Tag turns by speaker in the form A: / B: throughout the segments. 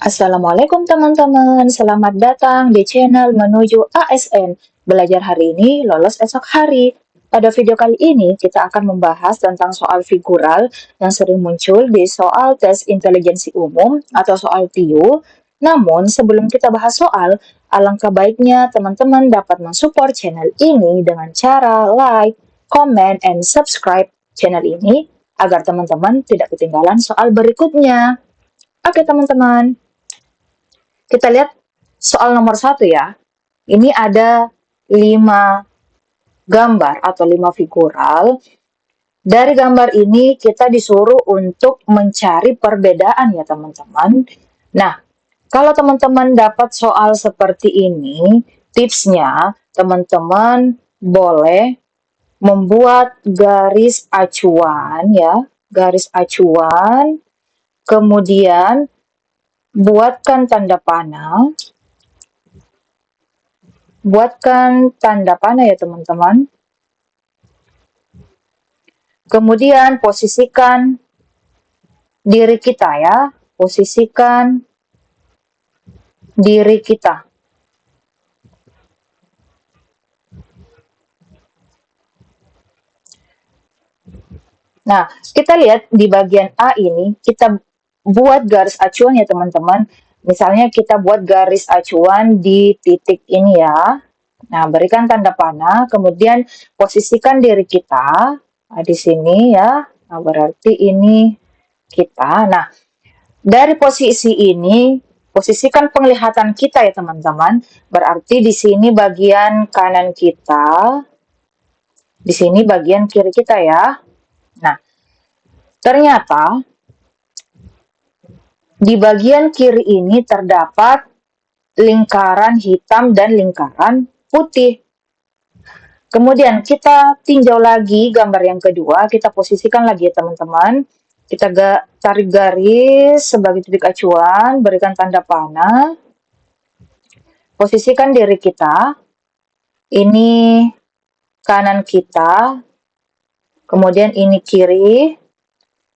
A: Assalamualaikum teman-teman, selamat datang di channel Menuju ASN. Belajar hari ini, lolos esok hari. Pada video kali ini, kita akan membahas tentang soal figural yang sering muncul di soal tes intelijensi umum atau soal TIU. Namun, sebelum kita bahas soal, alangkah baiknya teman-teman dapat mensupport channel ini dengan cara like, comment, and subscribe channel ini agar teman-teman tidak ketinggalan soal berikutnya. Oke teman-teman, kita lihat soal nomor 1 ya. Ini ada 5 gambar atau 5 figural. Dari gambar ini kita disuruh untuk mencari perbedaan ya teman-teman. Nah, kalau teman-teman dapat soal seperti ini, tipsnya teman-teman boleh membuat garis acuan ya, garis acuan, kemudian buatkan tanda panah. Buatkan tanda panah ya teman-teman. Kemudian posisikan diri kita ya. Posisikan diri kita. Nah, kita lihat di bagian A ini, kita buat garis acuan ya teman-teman. Misalnya kita buat garis acuan di titik ini ya. Nah, berikan tanda panah, kemudian posisikan diri kita di sini ya. Nah, berarti ini kita. Nah, dari posisi ini, posisikan penglihatan kita ya teman-teman. Berarti di sini bagian kanan kita, di sini bagian kiri kita ya. Nah, ternyata di bagian kiri ini terdapat lingkaran hitam dan lingkaran putih. Kemudian kita tinjau lagi gambar yang kedua, kita posisikan lagi ya teman-teman. Kita tarik garis sebagai titik acuan, berikan tanda panah. Posisikan diri kita. Ini kanan kita. Kemudian ini kiri.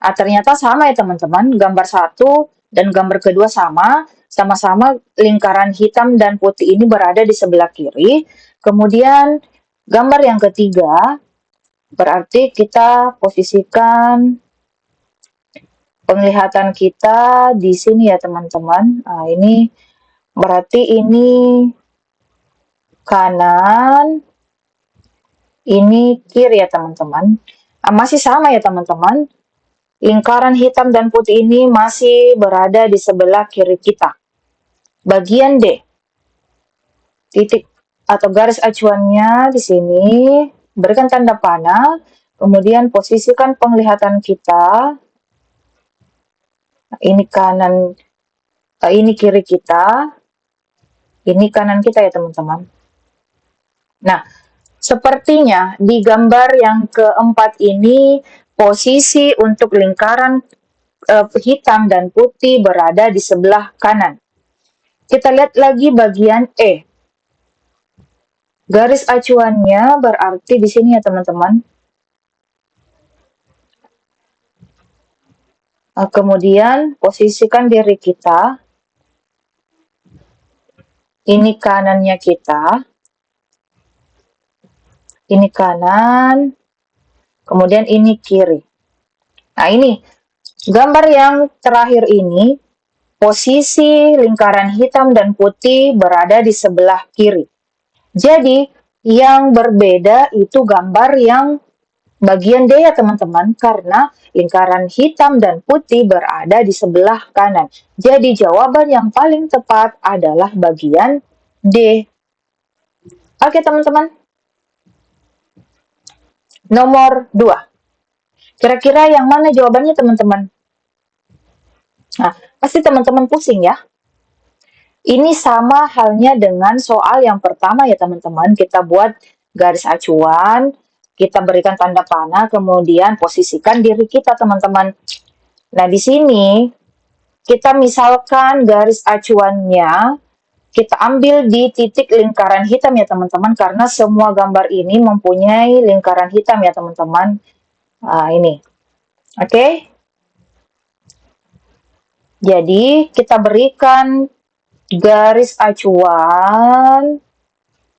A: Nah, ternyata sama ya teman-teman. Gambar 1 dan gambar kedua sama. Sama-sama lingkaran hitam dan putih ini berada di sebelah kiri. Kemudian gambar yang ketiga, berarti kita posisikan penglihatan kita di sini ya teman-teman. Nah, ini berarti ini kanan, ini kiri ya teman-teman. Nah, masih sama ya teman-teman. Lingkaran hitam dan putih ini masih berada di sebelah kiri kita. Bagian D, titik atau garis acuannya di sini, berikan tanda panah, kemudian posisikan penglihatan kita. Ini kanan, ini kiri kita, ini kanan kita ya teman-teman. Nah, sepertinya di gambar yang keempat ini posisi untuk lingkaran hitam dan putih berada di sebelah kanan. Kita lihat lagi bagian E. Garis acuannya berarti di sini ya teman-teman. Kemudian posisikan diri kita. Ini kanannya kita. Ini kanan. Kemudian ini kiri. Nah, ini gambar yang terakhir ini, posisi lingkaran hitam dan putih berada di sebelah kiri. Jadi, yang berbeda itu gambar yang bagian D ya teman-teman, karena lingkaran hitam dan putih berada di sebelah kanan. Jadi, jawaban yang paling tepat adalah bagian D. Oke teman-teman. Nomor 2. Kira-kira yang mana jawabannya teman-teman? Nah, pasti teman-teman pusing ya. Ini sama halnya dengan soal yang pertama ya teman-teman. Kita buat garis acuan, kita berikan tanda panah, kemudian posisikan diri kita teman-teman. Nah, di sini kita misalkan garis acuannya, kita ambil di titik lingkaran hitam ya teman-teman, karena semua gambar ini mempunyai lingkaran hitam ya teman-teman. Ini, oke? Jadi, kita berikan garis acuan,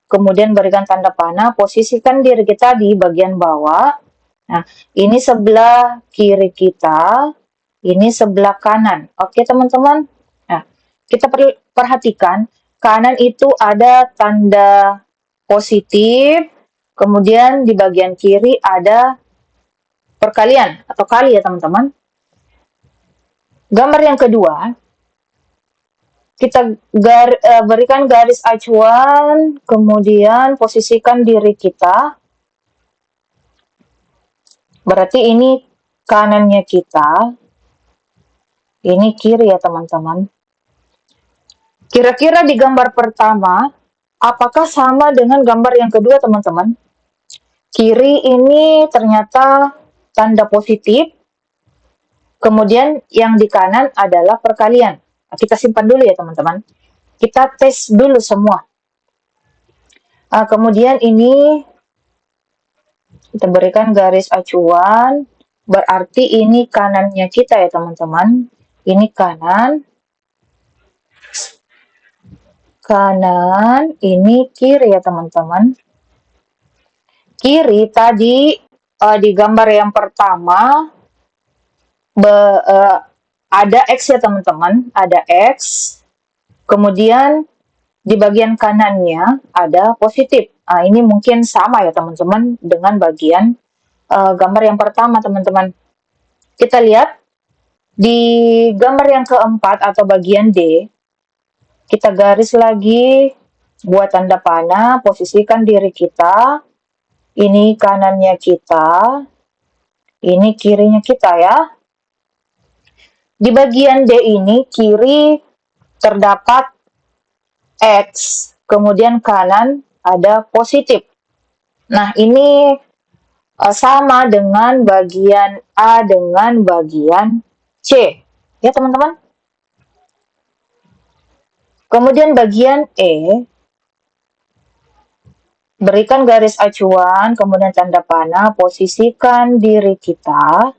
A: kemudian berikan tanda panah, posisikan diri kita di bagian bawah. Nah, ini sebelah kiri kita, ini sebelah kanan. Oke, teman-teman? Nah, kita perhatikan, kanan itu ada tanda positif, kemudian di bagian kiri ada perkalian atau kali ya, teman-teman. Gambar yang kedua, kita berikan garis acuan, kemudian posisikan diri kita. Berarti ini kanannya kita, ini kiri ya teman-teman. Kira-kira di gambar pertama, apakah sama dengan gambar yang kedua teman-teman? Kiri ini ternyata tanda positif, kemudian yang di kanan adalah perkalian. Kita simpan dulu ya teman-teman. Kita tes dulu semua. Kemudian ini kita berikan garis acuan, berarti ini kanannya kita ya teman-teman. Ini kanan, ini kiri ya teman-teman. Kiri tadi di gambar yang pertama ada X ya teman-teman, ada X. Kemudian di bagian kanannya ada positif. Ini mungkin sama ya teman-teman dengan bagian gambar yang pertama teman-teman. Kita lihat di gambar yang keempat atau bagian D, kita garis lagi, buat tanda panah, posisikan diri kita. Ini kanannya kita, ini kirinya kita ya. Di bagian D ini, kiri terdapat X, kemudian kanan ada positif. Nah, ini sama dengan bagian A dengan bagian C. Ya, teman-teman. Kemudian bagian E, berikan garis acuan, kemudian tanda panah, posisikan diri kita.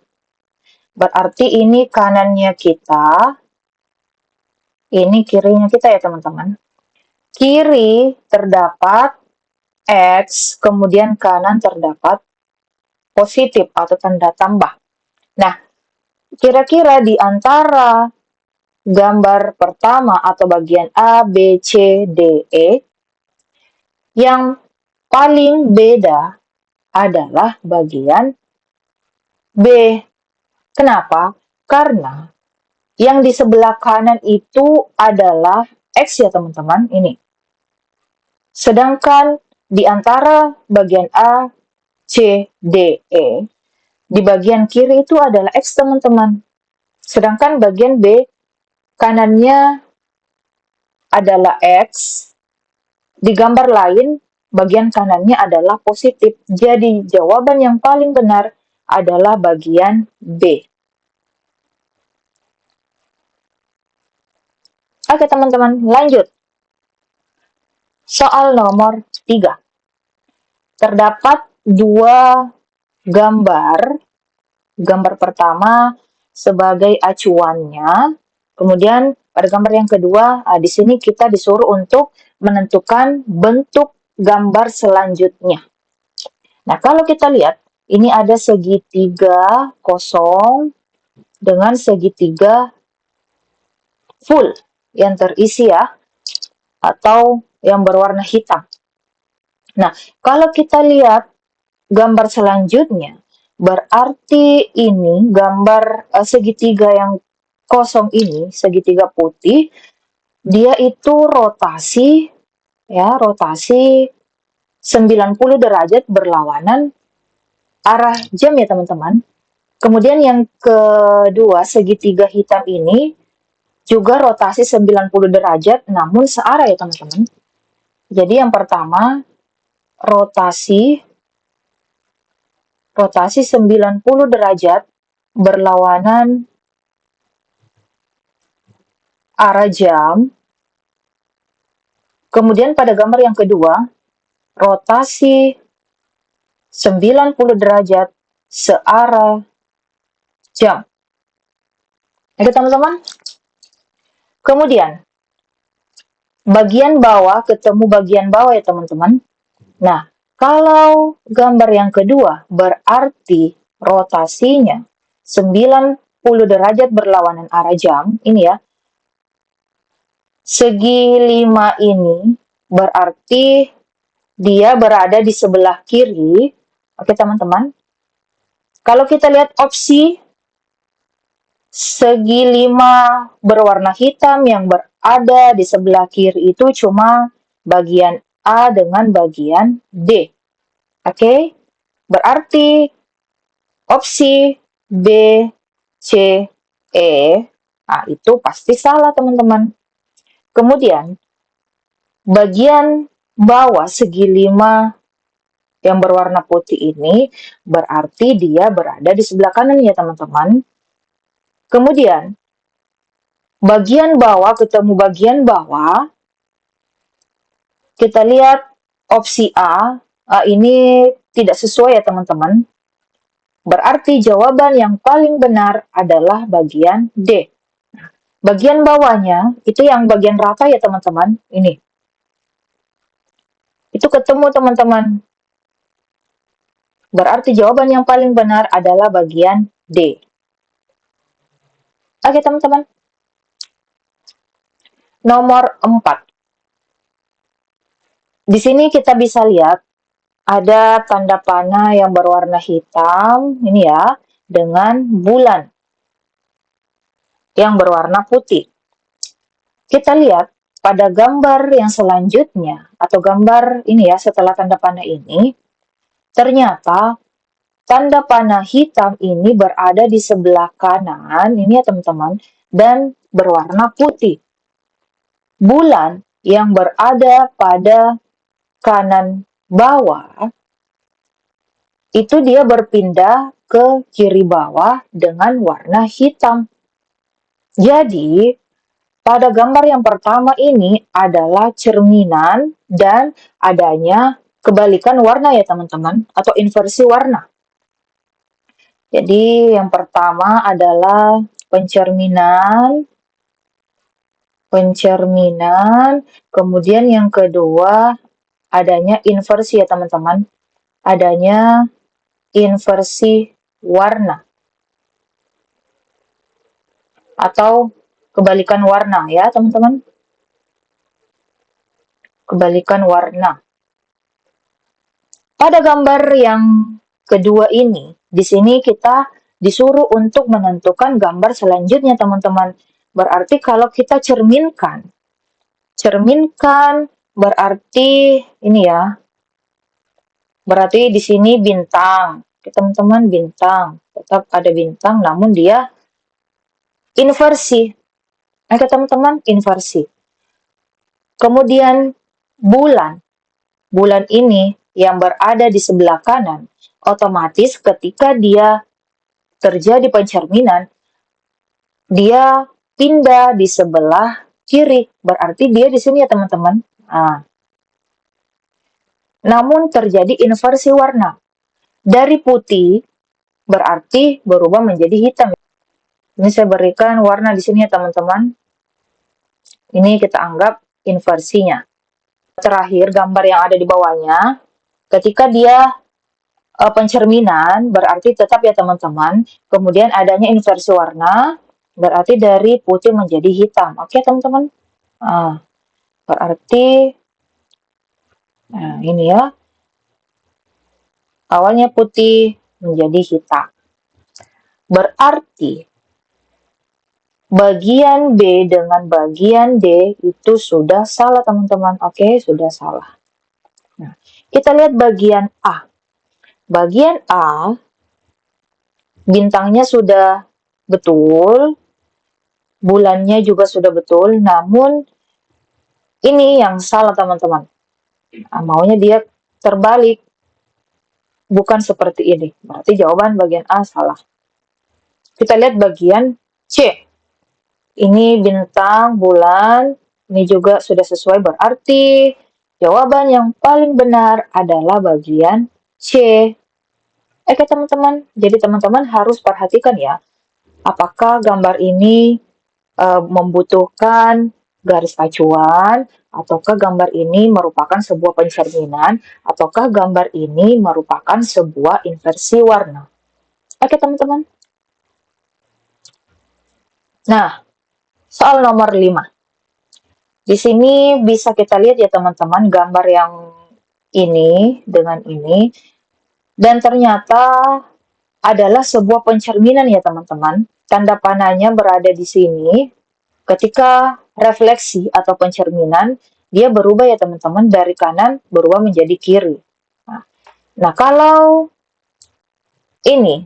A: Berarti ini kanannya kita, ini kirinya kita ya teman-teman. Kiri terdapat X, kemudian kanan terdapat positif atau tanda tambah. Nah, kira-kira di antara gambar pertama atau bagian A, B, C, D, E, yang paling beda adalah bagian B. Kenapa? Karena yang di sebelah kanan itu adalah X ya teman-teman, ini. Sedangkan di antara bagian A, C, D, E, di bagian kiri itu adalah X teman-teman. Sedangkan bagian B, kanannya adalah X, di gambar lain, bagian kanannya adalah positif. Jadi, jawaban yang paling benar adalah bagian B. Oke teman-teman, lanjut. Soal nomor 3. Terdapat dua gambar. Gambar pertama sebagai acuannya. Kemudian pada gambar yang kedua, di sini kita disuruh untuk menentukan bentuk gambar selanjutnya. Nah, kalau kita lihat, ini ada segitiga kosong dengan segitiga full yang terisi ya, atau yang berwarna hitam. Nah, kalau kita lihat gambar selanjutnya, berarti ini gambar segitiga yang kosong ini, segitiga putih, dia itu rotasi, ya, rotasi 90 derajat berlawanan arah jam ya teman-teman. Kemudian yang kedua, segitiga hitam ini juga rotasi 90 derajat namun searah ya teman-teman. Jadi yang pertama, rotasi 90 derajat berlawanan arah jam. Kemudian pada gambar yang kedua, rotasi 90 derajat searah jam. Oke teman-teman, Kemudian, bagian bawah ketemu bagian bawah ya teman-teman. Nah, kalau gambar yang kedua berarti rotasinya 90 derajat berlawanan arah jam, ini ya. Segi 5 ini berarti dia berada di sebelah kiri. Oke teman-teman. Kalau kita lihat opsi segi 5 berwarna hitam yang berada di sebelah kiri itu cuma bagian A dengan bagian D. Oke, berarti opsi B, C, E, nah itu pasti salah teman-teman. Kemudian, bagian bawah segi 5 yang berwarna putih ini berarti dia berada di sebelah kanan ya teman-teman. Kemudian, bagian bawah ketemu bagian bawah, kita lihat opsi A, ini tidak sesuai ya teman-teman. Berarti jawaban yang paling benar adalah bagian D. Bagian bawahnya, itu yang bagian rata ya teman-teman, ini. Itu ketemu teman-teman. Berarti jawaban yang paling benar adalah bagian D. Oke teman-teman. Nomor 4. Di sini kita bisa lihat ada tanda panah yang berwarna hitam, ini ya, dengan bulan yang berwarna putih. Kita lihat pada gambar yang selanjutnya, atau gambar ini ya, setelah tanda panah ini, ternyata tanda panah hitam ini berada di sebelah kanan, ini ya teman-teman, dan berwarna putih. Bulan yang berada pada kanan bawah, itu dia berpindah ke kiri bawah dengan warna hitam. Jadi, pada gambar yang pertama ini adalah cerminan dan adanya kebalikan warna ya teman-teman, atau inversi warna. Jadi yang pertama adalah pencerminan, kemudian yang kedua adanya inversi ya teman-teman, adanya inversi warna atau kebalikan warna ya teman-teman, kebalikan warna. Pada gambar yang kedua ini, di sini kita disuruh untuk menentukan gambar selanjutnya teman-teman. Berarti kalau kita cerminkan berarti ini ya, berarti di sini bintang, teman-teman, bintang, tetap ada bintang namun dia inversi. Oke teman-teman, inversi. Kemudian bulan ini yang berada di sebelah kanan, otomatis ketika dia terjadi pencerminan, dia pindah di sebelah kiri. Berarti dia di sini ya teman-teman. Nah, namun terjadi inversi warna. Dari putih berarti berubah menjadi hitam. Ini saya berikan warna di sini ya teman-teman. Ini kita anggap inversinya. Terakhir, gambar yang ada di bawahnya, ketika dia pencerminan, berarti tetap ya teman-teman, kemudian adanya inversi warna, berarti dari putih menjadi hitam. Oke teman-teman? Berarti, nah ini ya, awalnya putih menjadi hitam. Berarti, bagian B dengan bagian D itu sudah salah teman-teman. Oke, sudah salah. Nah, kita lihat bagian A. Bagian A, bintangnya sudah betul, bulannya juga sudah betul, namun ini yang salah teman-teman. Nah, maunya dia terbalik, bukan seperti ini. Berarti jawaban bagian A salah. Kita lihat bagian C. Ini bintang, bulan, ini juga sudah sesuai, berarti jawaban yang paling benar adalah bagian C. Oke teman-teman, jadi teman-teman harus perhatikan ya, apakah gambar ini membutuhkan garis acuan, ataukah gambar ini merupakan sebuah pencerminan, ataukah gambar ini merupakan sebuah inversi warna. Oke, teman-teman. Nah, soal nomor 5. Di sini bisa kita lihat ya teman-teman, gambar yang ini dengan ini, dan ternyata adalah sebuah pencerminan ya teman-teman. Tanda panahnya berada di sini. Ketika refleksi atau pencerminan, dia berubah ya teman-teman, dari kanan berubah menjadi kiri. Nah, kalau ini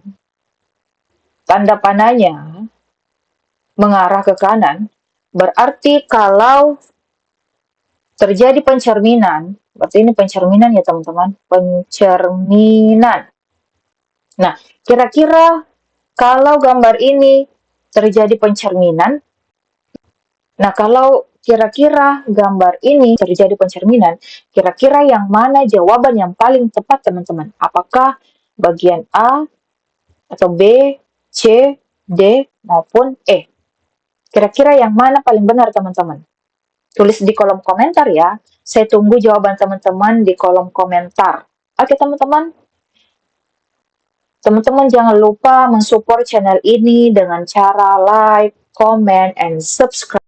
A: tanda panahnya mengarah ke kanan, berarti kalau terjadi pencerminan, berarti ini pencerminan ya teman-teman, pencerminan. Nah, kira-kira kalau gambar ini terjadi pencerminan, nah kalau kira-kira gambar ini terjadi pencerminan, kira-kira yang mana jawaban yang paling tepat teman-teman? Apakah bagian A, atau B, C, D, maupun E? Kira-kira yang mana paling benar teman-teman? Tulis di kolom komentar ya. Saya tunggu jawaban teman-teman di kolom komentar. Oke teman-teman. Teman-teman jangan lupa mensupport channel ini dengan cara like, comment, and subscribe.